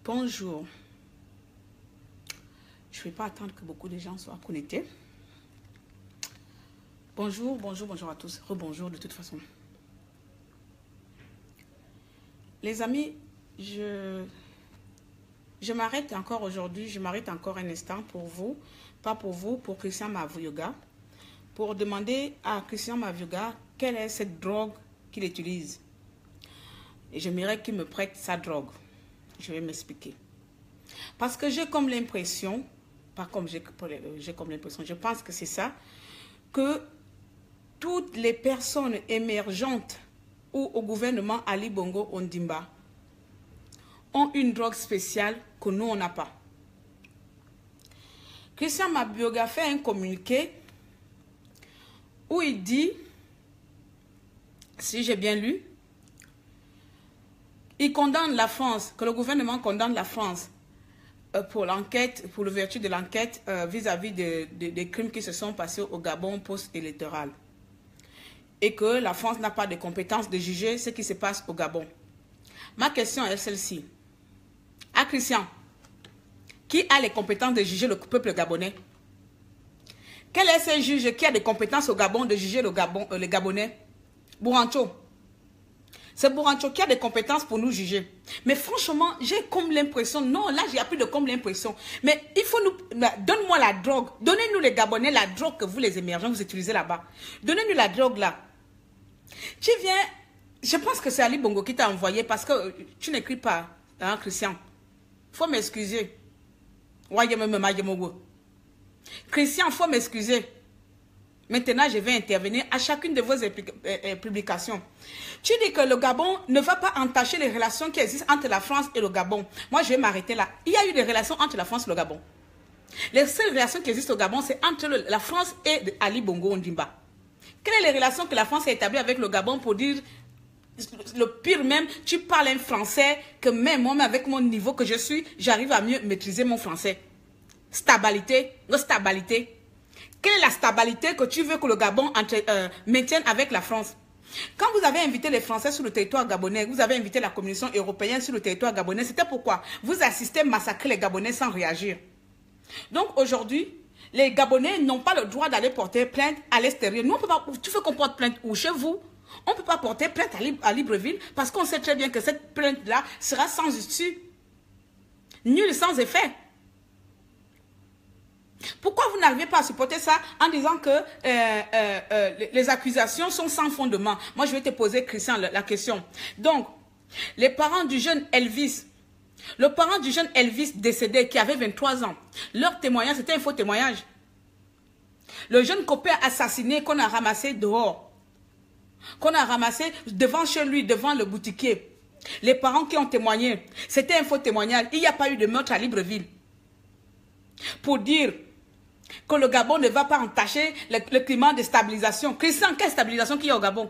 Bonjour. Je ne vais pas attendre que beaucoup de gens soient connectés. Bonjour, bonjour, bonjour à tous. Rebonjour de toute façon. Les amis, je m'arrête encore aujourd'hui, je m'arrête encore un instant pour vous, pas pour vous, pour Christian Mavuyoga, pour demander à Christian Mavuyoga quelle est cette drogue qu'il utilise. Et j'aimerais qu'il me prête sa drogue. Je vais m'expliquer. Parce que j'ai comme l'impression, pas comme j'ai comme l'impression, je pense que c'est ça, que toutes les personnes émergentes ou au gouvernement Ali Bongo Ondimba ont une drogue spéciale que nous, on n'a pas. Christian Mavuyoga fait un communiqué où il dit, si j'ai bien lu, il condamne la France, que le gouvernement condamne la France pour l'enquête, pour l'ouverture de l'enquête vis-à-vis des crimes qui se sont passés au Gabon post-électoral. Et que la France n'a pas de compétence de juger ce qui se passe au Gabon. Ma question est celle-ci. À Christian, qui a les compétences de juger le peuple gabonais? Quel est ce juge qui a des compétences au Gabon de juger les Gabonais? Bourancho. C'est Bourancho qui a des compétences pour nous juger. Mais franchement, j'ai comme l'impression, non, là j'ai plus de comme l'impression. Mais il faut nous, donne-moi la drogue. Donnez-nous les Gabonais la drogue que vous les émergents, vous utilisez là-bas. Donnez-nous la drogue là. Tu viens, je pense que c'est Ali Bongo qui t'a envoyé parce que tu n'écris pas, hein, Christian. Faut m'excuser. Christian, faut m'excuser. Maintenant, je vais intervenir à chacune de vos publications. Tu dis que le Gabon ne va pas entacher les relations qui existent entre la France et le Gabon. Moi, je vais m'arrêter là. Il y a eu des relations entre la France et le Gabon. Les seules relations qui existent au Gabon, c'est entre la France et Ali Bongo Ondimba. Quelles sont les relations que la France a établies avec le Gabon pour dire, le pire même, tu parles un français que même moi, avec mon niveau que je suis, j'arrive à mieux maîtriser mon français. Stabilité, non stabilité. Quelle est la stabilité que tu veux que le Gabon maintienne avec la France? Quand vous avez invité les Français sur le territoire gabonais, vous avez invité la communauté européenne sur le territoire gabonais, c'était pourquoi vous assistez à massacrer les Gabonais sans réagir. Donc aujourd'hui, les Gabonais n'ont pas le droit d'aller porter plainte à l'extérieur. Nous, on peut pas, tu veux qu'on porte plainte où? Chez vous? On ne peut pas porter plainte à Libreville parce qu'on sait très bien que cette plainte-là sera sans issue. Nulle, sans effet. Pourquoi vous n'arrivez pas à supporter ça en disant que les accusations sont sans fondement? Moi, je vais te poser, Christian, la question. Donc, les parents du jeune Elvis, le parent du jeune Elvis décédé qui avait 23 ans, leur témoignage, c'était un faux témoignage. Le jeune copain assassiné qu'on a ramassé dehors, qu'on a ramassé devant chez lui, devant le boutiquier, les parents qui ont témoigné, c'était un faux témoignage. Il n'y a pas eu de meurtre à Libreville. Pour dire que le Gabon ne va pas entacher le climat de stabilisation. Christian, quelle stabilisation qu'il y a au Gabon?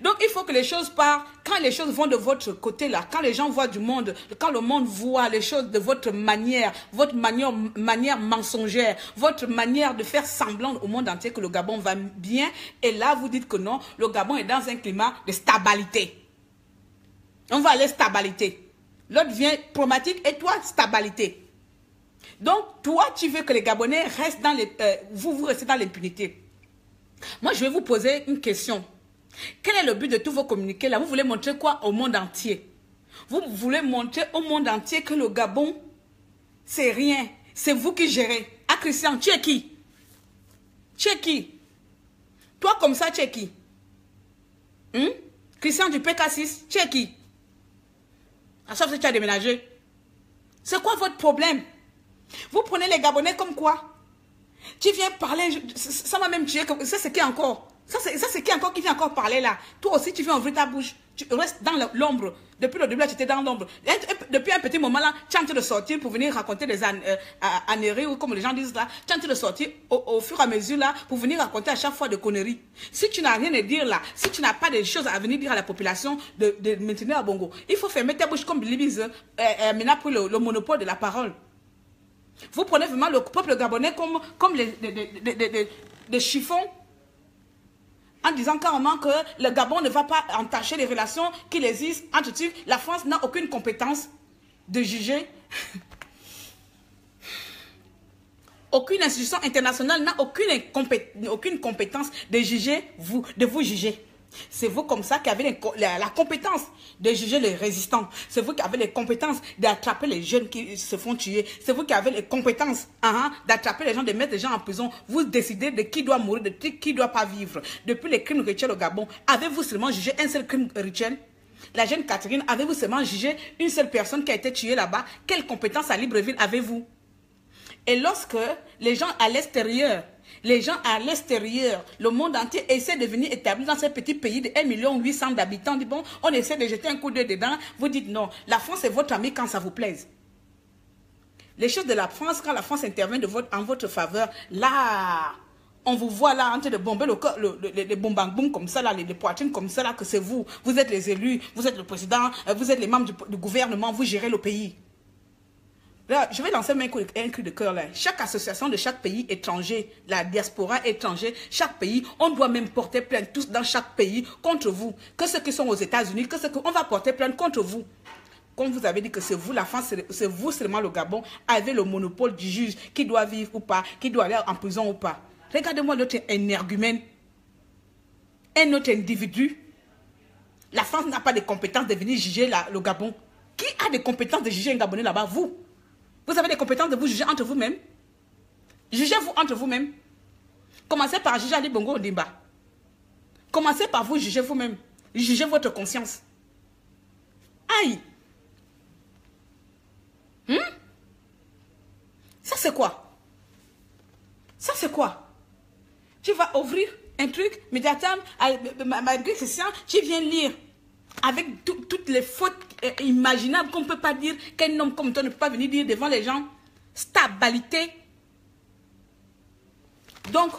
Donc il faut que les choses partent, quand les choses vont de votre côté là, quand les gens voient du monde, quand le monde voit les choses de votre manière mensongère, votre manière de faire semblant au monde entier que le Gabon va bien, et là vous dites que non, le Gabon est dans un climat de stabilité. On va aller stabilité. L'autre vient chromatique et toi stabilité. Donc, toi, tu veux que les Gabonais restent dans vous restez dans l'impunité. Moi, je vais vous poser une question. Quel est le but de tous vos communiqués là? Vous voulez montrer quoi au monde entier? Vous voulez montrer au monde entier que le Gabon, c'est rien. C'est vous qui gérez. Ah, Christian, tu es qui? Tu es qui? Toi, comme ça, tu es qui? Christian du PK6, tu es qui? Ah, sauf que tu as déménagé. C'est quoi votre problème? Vous prenez les Gabonais comme quoi? Tu viens parler, ça m'a même tué. Ça c'est qui encore? Ça c'est qui encore qui vient encore parler là? Toi aussi tu viens ouvrir ta bouche. Tu restes dans l'ombre. Depuis le début là tu étais dans l'ombre. Depuis un petit moment là, tu es en train de sortir pour venir raconter des âneries ou comme les gens disent là. Tu es en train de sortir au fur et à mesure là pour venir raconter à chaque fois des conneries. Si tu n'as rien à dire là, si tu n'as pas de choses à venir dire à la population de maintenir à Bongo, il faut fermer ta bouche comme Libise maintenant pour le monopole de la parole. Vous prenez vraiment le peuple gabonais comme des chiffons en disant carrément que le Gabon ne va pas entacher les relations qu'il existe entre Turcs. La France n'a aucune compétence de juger. Aucune institution internationale n'a aucune compétence de juger vous, de vous juger. C'est vous comme ça qui avez la compétence de juger les résistants. C'est vous qui avez les compétences d'attraper les jeunes qui se font tuer. C'est vous qui avez les compétences d'attraper les gens, de mettre les gens en prison. Vous décidez de qui doit mourir, de qui ne doit pas vivre. Depuis les crimes rituels au Gabon, avez-vous seulement jugé un seul crime rituel? La jeune Catherine, avez-vous seulement jugé une seule personne qui a été tuée là-bas? Quelle compétence à Libreville avez-vous? Et lorsque les gens à l'extérieur, le monde entier essaie de venir établir dans ce petit pays de 1,8 million d'habitants, dit bon, on essaie de jeter un coup d'œil dedans, vous dites non, la France est votre amie quand ça vous plaise. Les choses de la France, quand la France intervient en votre faveur, là, on vous voit là en train de bomber les boum-bang-boum comme ça, là, les poitrines comme ça, là, que c'est vous. Vous êtes les élus, vous êtes le président, vous êtes les membres du gouvernement, vous gérez le pays. Là, je vais lancer un cri de cœur là. Chaque association de chaque pays étranger, la diaspora étrangère, chaque pays, on doit même porter plainte tous dans chaque pays contre vous. Que ceux qui sont aux États-Unis, que ceux qu'on va porter plainte contre vous. Comme vous avez dit que c'est vous, la France, c'est vous seulement le Gabon, avec le monopole du juge, qui doit vivre ou pas, qui doit aller en prison ou pas. Regardez-moi l'autre énergumène, un autre individu. La France n'a pas de compétences de venir juger le Gabon. Qui a des compétences de juger un Gabonais là-bas? Vous. Vous avez des compétences de vous juger entre vous-même? Jugez-vous entre vous-même. Commencez par juger Ali Bongo Ondimba. Commencez par vous juger vous-même. Jugez votre conscience. Aïe! Ça c'est quoi? Ça c'est quoi? Tu vas ouvrir un truc, médiateur, malgré Christian, tu viens lire. Avec toutes les fautes imaginables qu'on ne peut pas dire, qu'un homme comme toi ne peut pas venir dire devant les gens. Stabilité. Donc,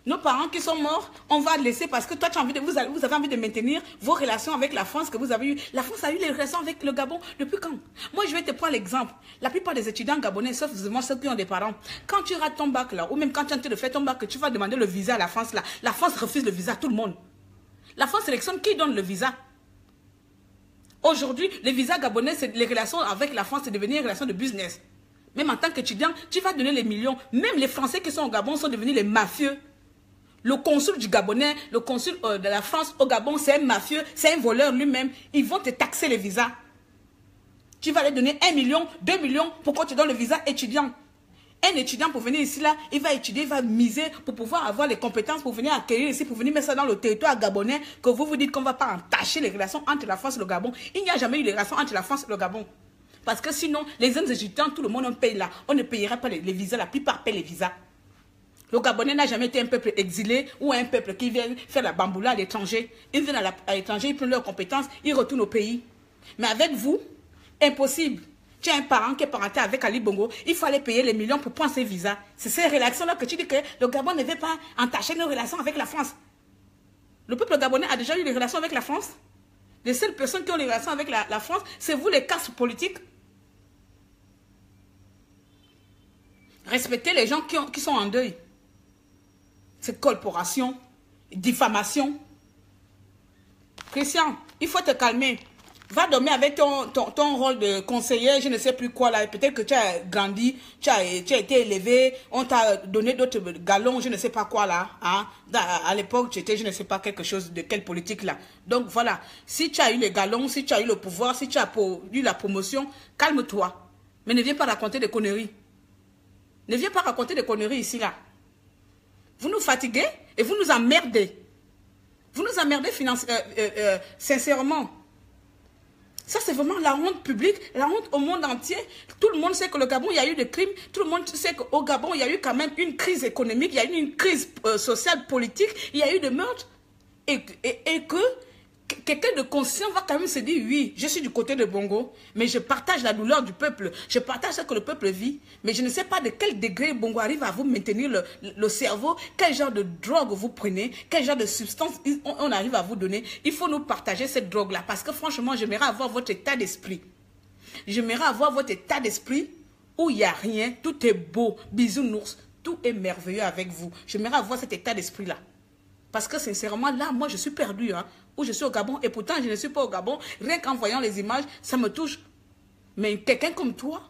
nos parents qui sont morts, on va laisser parce que toi, vous avez envie de maintenir vos relations avec la France que vous avez eues. La France a eu les relations avec le Gabon depuis quand? Moi, je vais te prendre l'exemple. La plupart des étudiants gabonais, sauf ceux qui ont des parents, quand tu rates ton bac là, ou même quand tu es en train de faire ton bac, tu vas demander le visa à la France là. La France refuse le visa à tout le monde. La France sélectionne qui donne le visa. Aujourd'hui, les visas gabonais, les relations avec la France, c'est devenir une relation de business. Même en tant qu'étudiant, tu vas donner les millions. Même les Français qui sont au Gabon sont devenus les mafieux. Le consul du Gabonais, le consul de la France au Gabon, c'est un mafieux, c'est un voleur lui-même. Ils vont te taxer les visas. Tu vas leur donner 1 million, 2 millions, pourquoi tu donnes le visa étudiant? Un étudiant pour venir ici, là, il va étudier, il va miser pour pouvoir avoir les compétences pour venir acquérir ici, pour venir mettre ça dans le territoire gabonais, que vous dites qu'on ne va pas entacher les relations entre la France et le Gabon. Il n'y a jamais eu de relations entre la France et le Gabon. Parce que sinon, les jeunes étudiants, tout le monde en paye là. On ne payerait pas les visas, la plupart payent les visas. Le Gabonais n'a jamais été un peuple exilé ou un peuple qui vient faire la bamboula à l'étranger. Ils viennent à l'étranger, ils prennent leurs compétences, ils retournent au pays. Mais avec vous, impossible. Tu as un parent qui est parenté avec Ali Bongo, il faut aller payer les millions pour prendre ses visas. C'est ces relations-là que tu dis que le Gabon ne veut pas entacher nos relations avec la France. Le peuple gabonais a déjà eu des relations avec la France. Les seules personnes qui ont des relations avec la France, c'est vous les castes politiques. Respectez les gens qui sont en deuil. C'est corporation, diffamation. Christian, il faut te calmer. Va dormir avec ton rôle de conseiller, je ne sais plus quoi là. Peut-être que tu as grandi, tu as été élevé, on t'a donné d'autres galons, je ne sais pas quoi là. Hein? À l'époque, tu étais, je ne sais pas, quelque chose de quelle politique là. Donc voilà, si tu as eu les galons, si tu as eu le pouvoir, si tu as eu la promotion, calme-toi. Mais ne viens pas raconter des conneries. Ne viens pas raconter des conneries ici là. Vous nous fatiguez et vous nous emmerdez. Vous nous emmerdez sincèrement. Ça, c'est vraiment la honte publique, la honte au monde entier. Tout le monde sait que le Gabon, il y a eu des crimes. Tout le monde sait qu'au Gabon, il y a eu quand même une crise économique, il y a eu une crise sociale, politique, il y a eu des meurtres. Et que quelqu'un de conscient va quand même se dire, oui, je suis du côté de Bongo, mais je partage la douleur du peuple. Je partage ce que le peuple vit. Mais je ne sais pas de quel degré Bongo arrive à vous maintenir le cerveau, quel genre de drogue vous prenez, quel genre de substance on arrive à vous donner. Il faut nous partager cette drogue-là. Parce que franchement, j'aimerais avoir votre état d'esprit. J'aimerais avoir votre état d'esprit où il n'y a rien, tout est beau, bisounours, tout est merveilleux avec vous. J'aimerais avoir cet état d'esprit-là. Parce que sincèrement, là, moi, je suis perdu, hein, où je suis au Gabon. Et pourtant, je ne suis pas au Gabon. Rien qu'en voyant les images, ça me touche. Mais quelqu'un comme toi,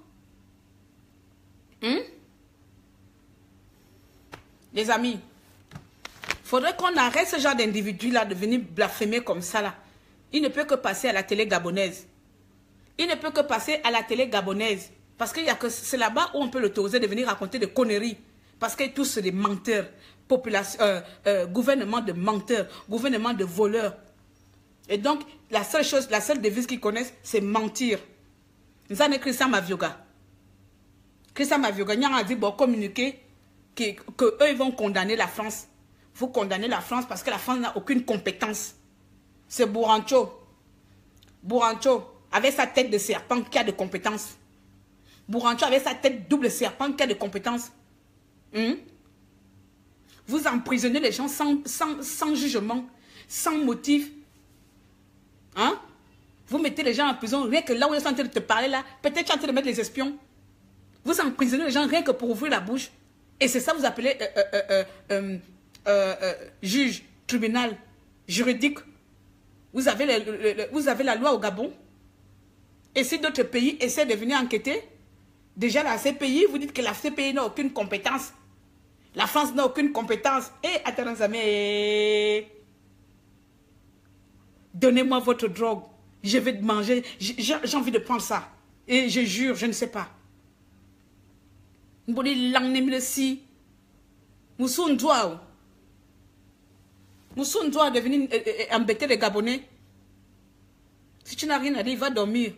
les amis, faudrait qu'on arrête ce genre d'individu-là de venir blasphémer comme ça, là. Il ne peut que passer à la télé gabonaise. Il ne peut que passer à la télé gabonaise. Parce qu'il y a que c'est là-bas où on peut l'autoriser de venir raconter des conneries. Parce qu'ils tous des menteurs. Gouvernement de menteurs. Gouvernement de voleurs. Et donc, la seule devise qu'ils connaissent, c'est mentir. Nous avons Christian Mavioga. Christian Mavioga, il a dit, bon, communiquer que eux, ils vont condamner la France. Vous condamnez la France parce que la France n'a aucune compétence. C'est Bourancho. Bourancho, avec sa tête de serpent qui a de compétences. Bourancho avec sa tête double serpent qui a de compétences. Vous emprisonnez les gens sans jugement, sans motif. Hein? Vous mettez les gens en prison, rien que là où ils sont en train de te parler, là, peut-être en train de mettre les espions. Vous emprisonnez les gens rien que pour ouvrir la bouche. Et c'est ça que vous appelez juge, tribunal, juridique. Vous avez la loi au Gabon. Et si d'autres pays essaient de venir enquêter, déjà la CPI, vous dites que la CPI n'a aucune compétence. La France n'a aucune compétence. Et attendez, mais donnez-moi votre drogue. Je vais manger. J'ai envie de prendre ça. Et je jure, je ne sais pas. Moussoun doit de venir embêter les Gabonais. Si tu n'as rien à dire, va dormir.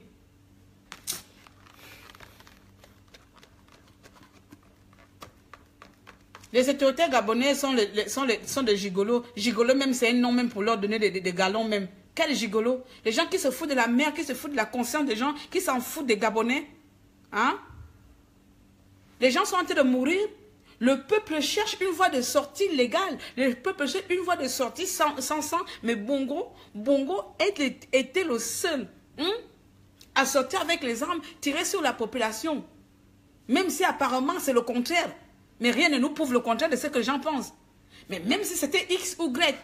Les autorités gabonaises sont des gigolos. Gigolos même, c'est un nom même pour leur donner des galons même. Quel gigolo? Les gens qui se foutent de la mer, qui se foutent de la conscience des gens, qui s'en foutent des Gabonais. Hein? Les gens sont en train de mourir. Le peuple cherche une voie de sortie légale. Le peuple cherche une voie de sortie sans sang. Mais Bongo était le seul à sortir avec les armes, tirer sur la population. Même si apparemment c'est le contraire. Mais rien ne nous prouve le contraire de ce que les gens pensent. Mais même si c'était X ou Y,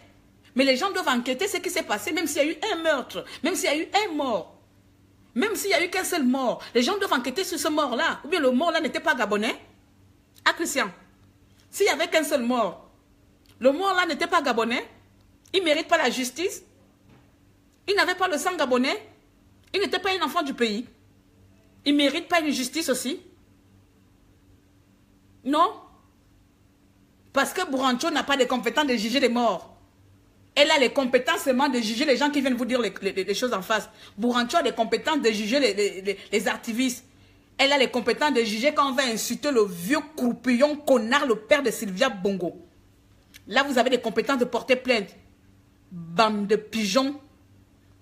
mais les gens doivent enquêter ce qui s'est passé, même s'il y a eu un meurtre, même s'il y a eu un mort, même s'il n'y a eu qu'un seul mort. Les gens doivent enquêter sur ce mort-là. Ou bien le mort-là n'était pas gabonais. Ah, Christian, s'il n'y avait qu'un seul mort, le mort-là n'était pas gabonais, il ne mérite pas la justice, il n'avait pas le sang gabonais, il n'était pas un enfant du pays, il ne mérite pas une justice aussi. Non. Parce que Bourancho n'a pas de compétences de juger les morts. Elle a les compétences seulement de juger les gens qui viennent vous dire les choses en face. Bourancho a des compétences de juger les activistes. Elle a les compétences de juger quand on va insulter le vieux croupillon connard, le père de Sylvia Bongo. Là, vous avez des compétences de porter plainte. Bande de pigeons,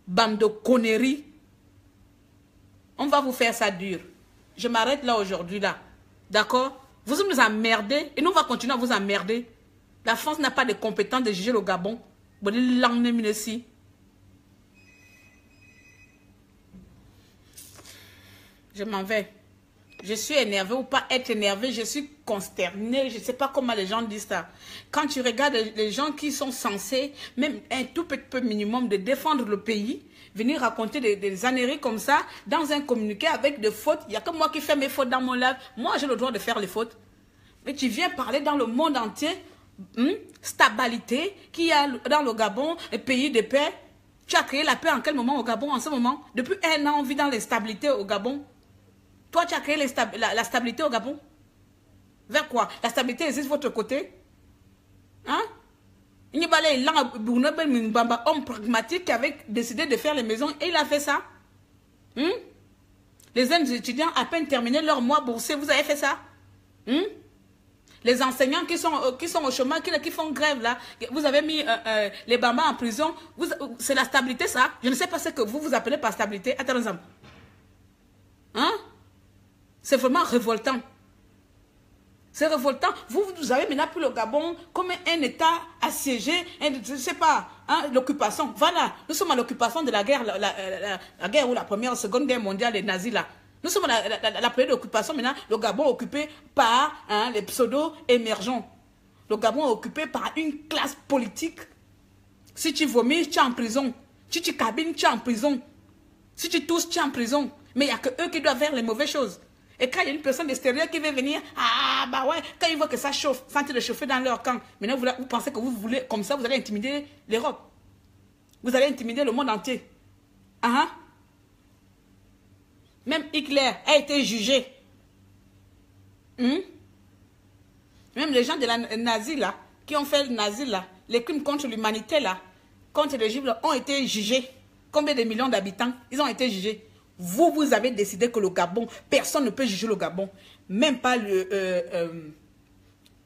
bande de conneries. On va vous faire ça dur. Je m'arrête là aujourd'hui, là. D'accord? Vous nous emmerdez et nous on va continuer à vous emmerder. La France n'a pas de compétences de juger le Gabon. Je m'en vais. Je suis énervé ou pas être énervé, je suis consterné. Je ne sais pas comment les gens disent ça. Quand tu regardes les gens qui sont censés, même un tout petit peu minimum, de défendre le pays, venir raconter des âneries comme ça, dans un communiqué avec des fautes. Il n'y a que moi qui fais mes fautes dans mon live. Moi, j'ai le droit de faire les fautes. Mais tu viens parler dans le monde entier, stabilité, qu'il y a dans le Gabon, le pays de paix. Tu as créé la paix en quel moment au Gabon, en ce moment? Depuis un an, on vit dans l'instabilité au Gabon. Toi, tu as créé la stabilité au Gabon. Vers quoi? La stabilité existe de votre côté? Hein? Il y a un homme pragmatique qui avait décidé de faire les maisons et il a fait ça. Les jeunes étudiants à peine terminé leur mois boursier, vous avez fait ça? Les enseignants qui sont au chômage, qui font grève là, vous avez mis les Bambas en prison. C'est la stabilité ça? Je ne sais pas ce que vous appelez par stabilité. Attendez. Hein? C'est vraiment révoltant. C'est révoltant. Vous avez maintenant pris le Gabon comme un État assiégé, je ne sais pas, hein, l'occupation. Voilà, nous sommes à l'occupation de la guerre, la guerre ou la première, seconde guerre mondiale, les nazis là. Nous sommes à la période d'occupation maintenant, le Gabon occupé par les pseudo-émergents. Le Gabon est occupé par une classe politique. Si tu vomis, tu es en prison. Si tu cabines, tu es en prison. Si tu tousses, tu es en prison. Mais il n'y a que eux qui doivent faire les mauvaises choses. Et quand il y a une personne d'extérieur qui veut venir, ah bah ouais, quand ils voient que ça chauffe, sentent de chauffer dans leur camp. Maintenant, vous pensez que vous voulez, comme ça, vous allez intimider l'Europe. Vous allez intimider le monde entier. Même Hitler a été jugé. Même les gens de la nazi là, qui ont fait le nazi là, les crimes contre l'humanité là, contre les Juifs ont été jugés. Combien de millions d'habitants, ils ont été jugés. Vous, vous avez décidé que le Gabon, personne ne peut juger le Gabon. Même pas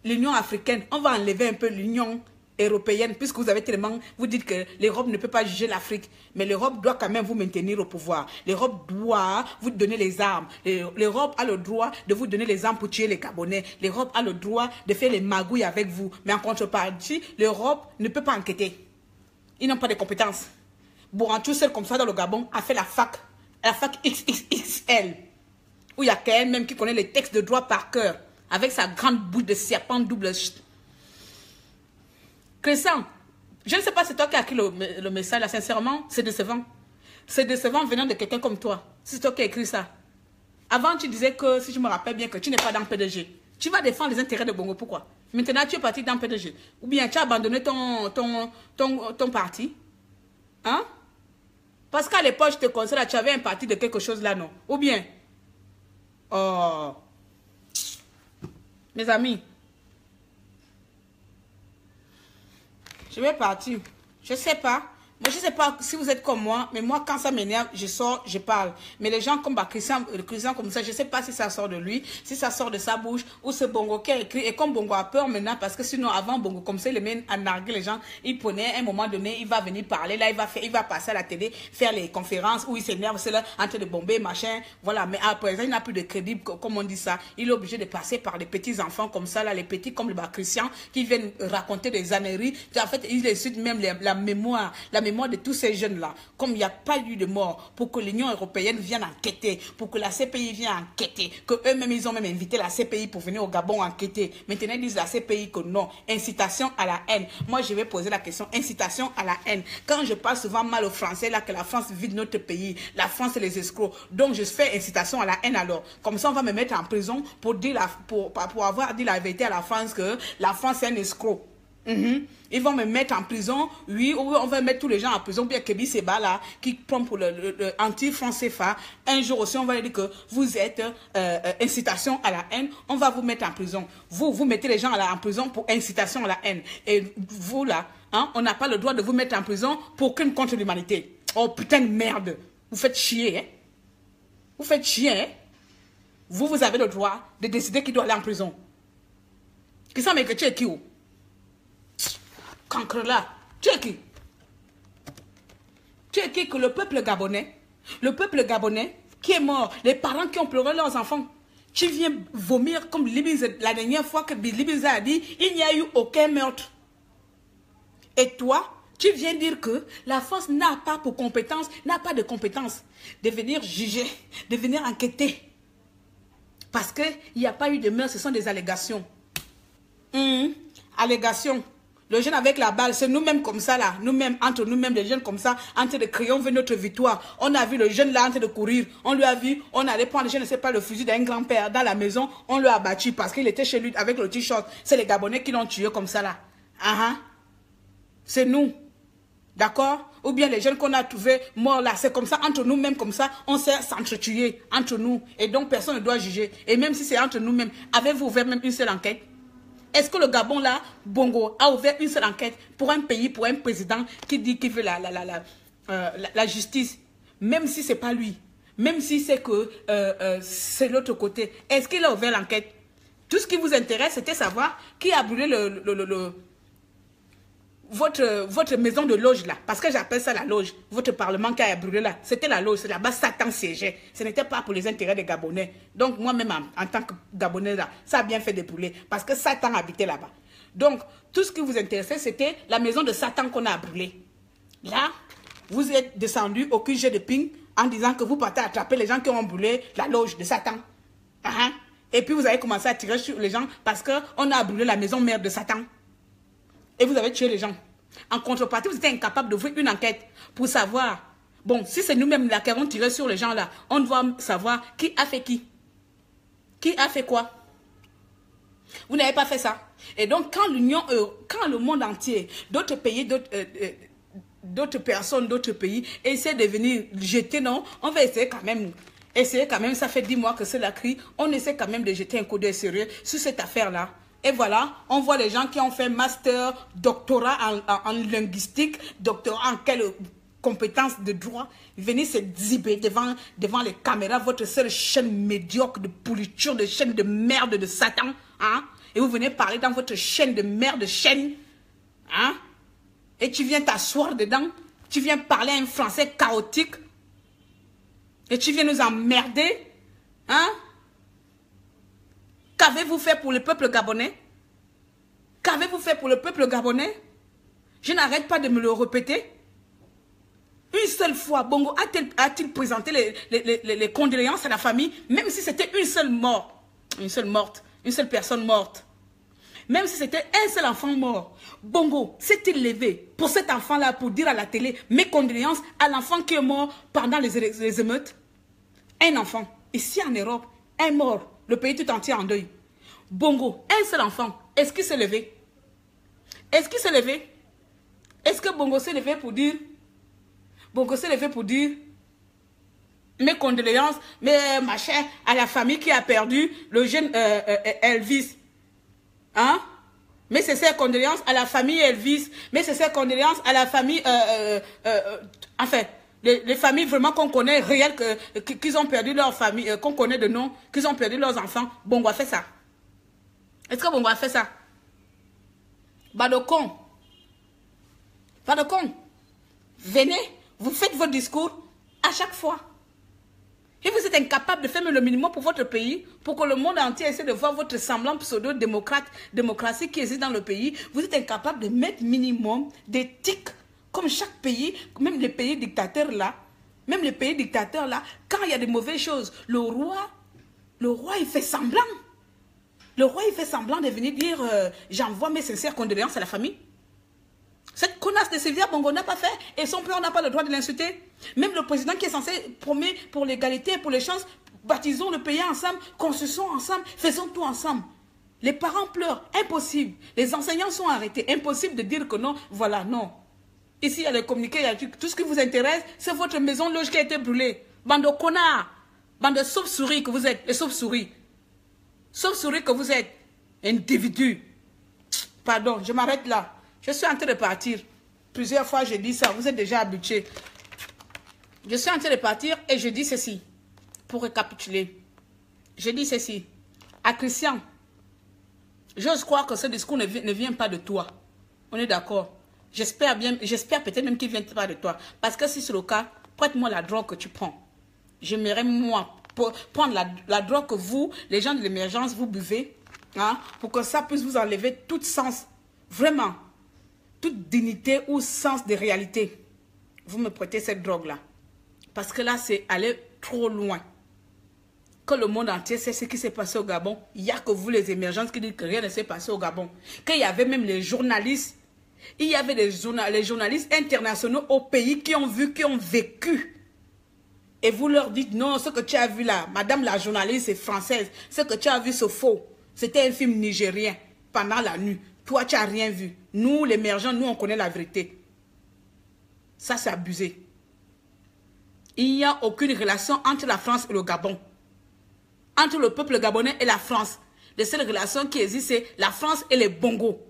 l'Union africaine. On va enlever un peu l'Union européenne, puisque vous avez tellement, vous dites que l'Europe ne peut pas juger l'Afrique. Mais l'Europe doit quand même vous maintenir au pouvoir. L'Europe doit vous donner les armes. L'Europe a le droit de vous donner les armes pour tuer les Gabonais. L'Europe a le droit de faire les magouilles avec vous. Mais en contrepartie, l'Europe ne peut pas enquêter. Ils n'ont pas de compétences. Bourrantou, seul comme ça dans le Gabon, a fait la fac XXXL, où il y a qu'elle même qui connaît les textes de droit par cœur, avec sa grande bouche de serpent double. Christian, je ne sais pas c'est toi qui as écrit le message là, sincèrement, c'est décevant. C'est décevant venant de quelqu'un comme toi. C'est toi qui as écrit ça. Avant, tu disais que, si je me rappelle bien, que tu n'es pas dans PDG. Tu vas défendre les intérêts de Bongo, pourquoi? Maintenant, tu es parti dans PDG. Ou bien tu as abandonné ton parti. Hein? Parce qu'à l'époque, je te conseille, tu avais un parti de quelque chose là, non? Ou bien? Oh. Mes amis. Je vais partir. Je sais pas. Moi, je sais pas si vous êtes comme moi, mais moi, quand ça m'énerve, je sors, je parle. Mais les gens comme Christian comme ça, je sais pas si ça sort de lui, si ça sort de sa bouche, ou c'est Bongo qui a écrit. Et comme Bongo a peur maintenant, parce que sinon, avant, Bongo, comme ça, il les mène à narguer les gens, il prenait, à un moment donné, il va venir parler, là, il va passer à la télé, faire les conférences où il s'énerve, c'est là, en train de bomber, machin, voilà. Mais à présent, il n'a plus de crédit, comme on dit ça. Il est obligé de passer par les petits enfants comme ça, là, les petits comme le Christian, qui viennent raconter des âneries. En fait, il insulte même la mémoire de tous ces jeunes-là, comme il n'y a pas eu de mort, pour que l'Union européenne vienne enquêter, pour que la CPI vienne enquêter, que eux-mêmes, ils ont même invité la CPI pour venir au Gabon enquêter. Maintenant, ils disent la CPI que non, incitation à la haine. Moi, je vais poser la question, incitation à la haine. Quand je parle souvent mal aux Français, là, que la France vide notre pays, la France, c'est les escrocs. Donc, je fais incitation à la haine alors. Comme ça, on va me mettre en prison pour avoir dit la vérité à la France que la France est un escroc. Ils vont me mettre en prison, oui, ou on va mettre tous les gens en prison, bien Kébi Seba là, qui prend pour le anti-France CFA. Un jour aussi, on va dire que vous êtes incitation à la haine, on va vous mettre en prison. Vous mettez les gens en prison pour incitation à la haine. Et vous là, hein, on n'a pas le droit de vous mettre en prison pour crime contre l'humanité. Oh putain de merde, vous faites chier, hein? Vous faites chier, hein? Vous avez le droit de décider qui doit aller en prison. Qui ça mais que tu es qui ou? Cancre là, tu es qui? Tu es qui que le peuple gabonais qui est mort, les parents qui ont pleuré leurs enfants, tu viens vomir comme la dernière fois que Libiza a dit, il n'y a eu aucun meurtre. Et toi, tu viens dire que la France n'a pas de compétence de venir juger, de venir enquêter. Parce qu'il n'y a pas eu de meurtre, ce sont des allégations. Allégations. Le jeune avec la balle, c'est nous-mêmes comme ça là. Nous-mêmes, entre nous-mêmes, les jeunes comme ça, en train de crier, on veut notre victoire. On a vu le jeune là en train de courir. On lui a vu, on allait prendre, je ne sais pas, le fusil d'un grand-père dans la maison. On lui a battu parce qu'il était chez lui avec le t-shirt. C'est les Gabonais qui l'ont tué comme ça là. C'est nous. D'accord? Ou bien les jeunes qu'on a trouvés morts là, c'est comme ça, entre nous-mêmes comme ça, on s'est s'entretuer entre nous. Et donc personne ne doit juger. Et même si c'est entre nous-mêmes, avez-vous ouvert même une seule enquête? Est-ce que le Gabon, là, Bongo, a ouvert une seule enquête pour un pays, pour un président qui dit qu'il veut la justice, même si ce n'est pas lui, même si c'est que c'est l'autre côté? Est-ce qu'il a ouvert l'enquête? Tout ce qui vous intéresse, c'était savoir qui a brûlé votre maison de loge là, parce que j'appelle ça la loge, votre parlement qui a brûlé là, c'était la loge, c'est là-bas Satan siégeait, ce n'était pas pour les intérêts des Gabonais. Donc moi-même en tant que Gabonais là, ça a bien fait de brûler, parce que Satan habitait là-bas. Donc tout ce qui vous intéressait, c'était la maison de Satan qu'on a brûlée. Là, vous êtes descendu au QG de ping en disant que vous partez attraper les gens qui ont brûlé la loge de Satan. Et puis vous avez commencé à tirer sur les gens parce qu'on a brûlé la maison mère de Satan. Et vous avez tué les gens. En contrepartie, vous étiez incapable d'ouvrir une enquête pour savoir, bon, si c'est nous-mêmes là qui avons tiré sur les gens là, on doit savoir qui a fait qui. Qui a fait quoi? Vous n'avez pas fait ça. Et donc, quand le monde entier, d'autres pays, d'autres personnes, d'autres pays essaient de venir jeter, non, on va essayer quand même. Essayer quand même, ça fait 10 mois que c'est la crise, on essaie quand même de jeter un coup d'œil sérieux sur cette affaire-là. Et voilà, on voit les gens qui ont fait master, doctorat en linguistique, doctorat en quelle compétence de droit, venir se exhiber devant les caméras, votre seule chaîne médiocre de pourriture, de chaîne de merde de Satan, hein? Et vous venez parler dans votre chaîne de merde, de chaîne, hein? Et tu viens t'asseoir dedans, tu viens parler un français chaotique, et tu viens nous emmerder, hein? Qu'avez-vous fait pour le peuple gabonais? Qu'avez-vous fait pour le peuple gabonais? Je n'arrête pas de me le répéter. Une seule fois, Bongo a-t-il présenté les condoléances à la famille, même si c'était une seule mort, une seule morte, une seule personne morte. Même si c'était un seul enfant mort, Bongo s'est-il levé pour cet enfant-là pour dire à la télé mes condoléances à l'enfant qui est mort pendant les émeutes? Un enfant, ici en Europe, un mort, le pays tout entier en deuil. Bongo, un seul enfant, est-ce qu'il s'est levé? Est-ce qu'il s'est levé? Est-ce que Bongo s'est levé pour dire... Bongo s'est levé pour dire mes condoléances, mes machins à la famille qui a perdu le jeune Elvis. Hein? Mais c'est ses condoléances à la famille Elvis. Mais c'est ses condoléances à la famille... enfin, les familles vraiment qu'on connaît, réelles, qu'ils ont perdu leur famille, qu'on connaît de nom, qu'ils ont perdu leurs enfants. Bongo a fait ça. Est-ce que Bongo a fait ça? Badokon. Badokon. Venez, vous faites votre discours à chaque fois. Et vous êtes incapable de faire le minimum pour votre pays, pour que le monde entier essaie de voir votre semblant pseudo-démocratie qui existe dans le pays. Vous êtes incapable de mettre minimum d'éthique, comme chaque pays, même les pays dictateurs là, quand il y a de mauvaises choses, le roi il fait semblant. Le roi il fait semblant de venir dire j'envoie mes sincères condoléances à la famille. Cette connasse de Sylvia Bongo n'a pas fait et son père n'a pas le droit de l'insulter. Même le président qui est censé promettre pour l'égalité, pour les chances, baptisons le pays ensemble, construisons ensemble, faisons tout ensemble. Les parents pleurent, impossible. Les enseignants sont arrêtés, impossible de dire que non, voilà, non. Ici, il y a les communiqués, il y a tout ce qui vous intéresse, c'est votre maison loge qui a été brûlée. Bande de connards, bande de sauves-souris que vous êtes, les sauves-souris. Sauves-souris que vous êtes, individus. Pardon, je m'arrête là. Je suis en train de partir. Plusieurs fois, je dis ça. Vous êtes déjà habitués. Je suis en train de partir et je dis ceci. Pour récapituler. Je dis ceci. À Christian, j'ose croire que ce discours ne vient pas de toi. On est d'accord. J'espère peut-être même qu'il ne vient pas de toi. Parce que si c'est le cas, prête-moi la drogue que tu prends. J'aimerais, moi, prendre la drogue que vous, les gens de l'émergence, vous buvez. Hein, pour que ça puisse vous enlever tout sens. Vraiment. Toute dignité ou sens de réalité, vous me prêtez cette drogue-là. Parce que là, c'est aller trop loin. Que le monde entier sait ce qui s'est passé au Gabon. Il n'y a que vous, les émergents, qui disent que rien ne s'est passé au Gabon. Qu'il y avait même les journalistes. Il y avait les journalistes internationaux au pays qui ont vu, qui ont vécu. Et vous leur dites, non, ce que tu as vu là, madame la journaliste est française. Ce que tu as vu, c'est faux. C'était un film nigérien pendant la nuit. Toi, tu n'as rien vu. Nous, l'émergent, nous, on connaît la vérité. Ça, c'est abusé. Il n'y a aucune relation entre la France et le Gabon. Entre le peuple gabonais et la France. Les seules relations qui existent, c'est la France et les Bongos.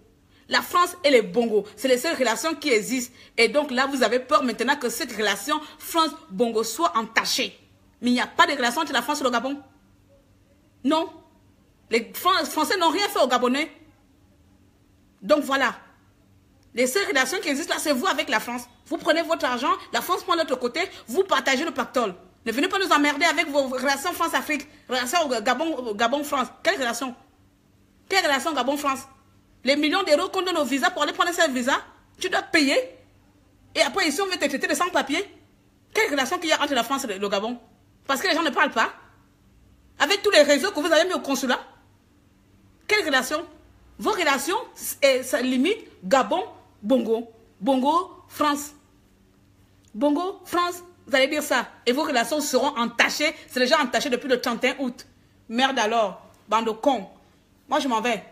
La France et les Bongos, c'est les seules relations qui existent. Et donc là, vous avez peur maintenant que cette relation France-Bongo soit entachée. Mais il n'y a pas de relation entre la France et le Gabon. Non. Les Français n'ont rien fait aux Gabonais. Donc voilà, les seules relations qui existent là, c'est vous avec la France. Vous prenez votre argent, la France prend l'autre côté, vous partagez le pactole. Ne venez pas nous emmerder avec vos relations France-Afrique, relations Gabon-France. Quelle relation? Quelle relation Gabon-France? Les millions d'euros qu'on donne au visa pour aller prendre ce visa, tu dois payer. Et après ici, on veut te traiter de sans-papier. Quelle relation qu'il y a entre la France et le Gabon? Parce que les gens ne parlent pas. Avec tous les réseaux que vous avez mis au consulat? Quelle relation? Vos relations, ça limite Gabon, Bongo. Bongo, France. Bongo, France, vous allez dire ça. Et vos relations seront entachées. C'est déjà entaché depuis le 31 août. Merde alors, bande de cons. Moi, je m'en vais.